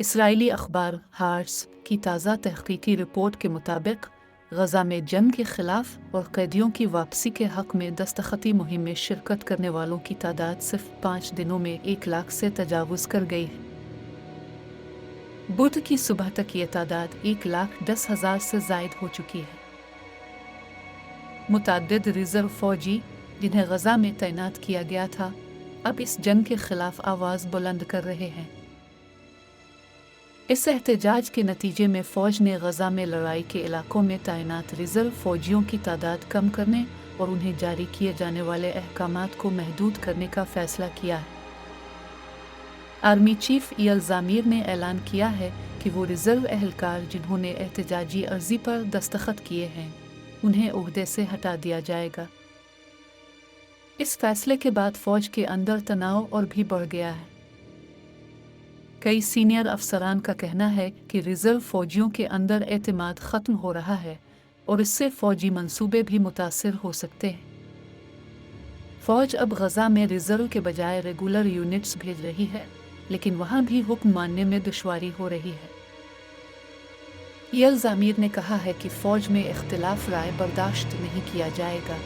Israeli अखबार hearts की ताज़ा तहकीकी रिपोर्ट के मुताबिक गज़ा में जंग के ख़िलाफ़ और कैदियों की वापसी के हक़ में दस्तखती मुहिम में शिरकत करने वालों की तादाद सिर्फ 5 दिनों में 1 लाख से तजावुज़ कर गई है। बुध की सुबह तक ये तादाद 1,10,000 से ज़ायद हो चुकी है। मुतअद्दिद रिज़र्व फ़ौजी जिन्हें गज़ा में तैनात किया गया था, अब इस जंग के ख़िलाफ़ आवाज़ बुलंद कर रहे हैं। इस एहतजाज के नतीजे में फ़ौज ने गज़ा में लड़ाई के इलाकों में तैनात रिज़र्व फ़ौजियों की तादाद कम करने और उन्हें जारी किए जाने वाले अहकामात को महदूद करने का फ़ैसला किया है। आर्मी चीफ ईएल ज़ामीर ने ऐलान किया है कि वो रिज़र्व एहलकार जिन्होंने एहतजाजी अर्ज़ी पर दस्तखत किए हैं, उन्हें ओहदे से हटा दिया जाएगा। इस फैसले के बाद फ़ौज के अंदर तनाव और भी बढ़ गया है। कई सीनियर अफसरान का कहना है कि रिज़र्व फ़ौजियों के अंदर एतमाद ख़त्म हो रहा है और इससे फ़ौजी मंसूबे भी मुतासिर हो सकते हैं। फ़ौज अब गज़ा में रिज़र्व के बजाय रेगुलर यूनिट्स भेज रही है, लेकिन वहाँ भी हुक्म मानने में दुश्वारी हो रही है। ईएल ज़ामीर ने कहा है कि फ़ौज में इख्तिलाफ राय बर्दाश्त नहीं किया जाएगा।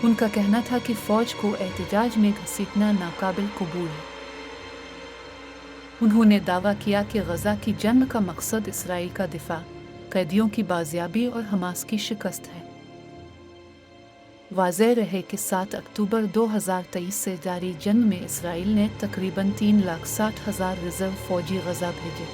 उनका कहना था कि फ़ौज को एहतजाज में घसीटना नाकाबिल कबूल है। उन्होंने दावा किया कि गज़ा की जंग का मकसद इसराइल का दिफा, कैदियों की बाजियाबी और हमास की शिकस्त है। वाज़ेह रहे कि 7 अक्टूबर 2023 से जारी जंग में इसराइल ने तकरीबन 3,60,000 रिज़र्व फ़ौजी गज़ा भेजे।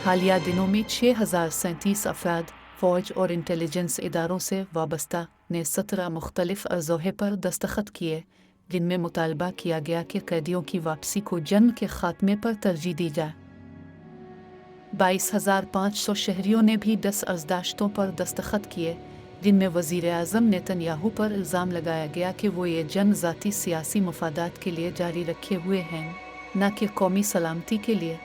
हालिया दिनों में 6,037 अफराद फ़ौज और इंटेलिजेंस इदारों से वाबस्ता ने 17 मुख्तलिफ अर्ज़ोहे पर दस्तखत किए, जिनमें मुतालबा किया गया कि कैदियों की वापसी को जंग के ख़ात्मे पर तरजीह दी जाए। 22,500 शहरियों ने भी 10 अर्ज़दाश्तों पर दस्तखत किए, जिनमें वज़ीर आज़म नेतन्याहू पर इल्ज़ाम लगाया गया कि वो ये जंग ज़ाती सियासी मफादात के लिए जारी रखे हुए हैं, न कि कौमी सलामती के लिए।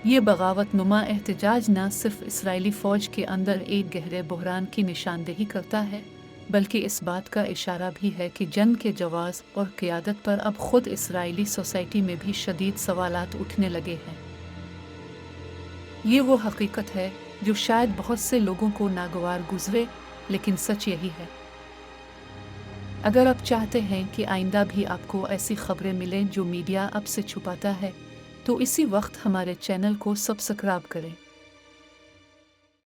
ये बगावत नुमा एहतजाज न सिर्फ इसराइली फ़ौज के अंदर एक गहरे बहरान की निशानदेही करता है, बल्कि इस बात का इशारा भी है कि जंग के जवाज़ और क़ियादत पर अब ख़ुद इसराइली सोसाइटी में भी शदीद सवालात उठने लगे हैं। ये वो हकीकत है जो शायद बहुत से लोगों को नागवार गुज़रे, लेकिन सच यही है। अगर आप चाहते हैं कि आइंदा भी आपको ऐसी ख़बरें मिलें जो मीडिया अब से छुपाता है, तो इसी वक्त हमारे चैनल को सब्सक्राइब करें।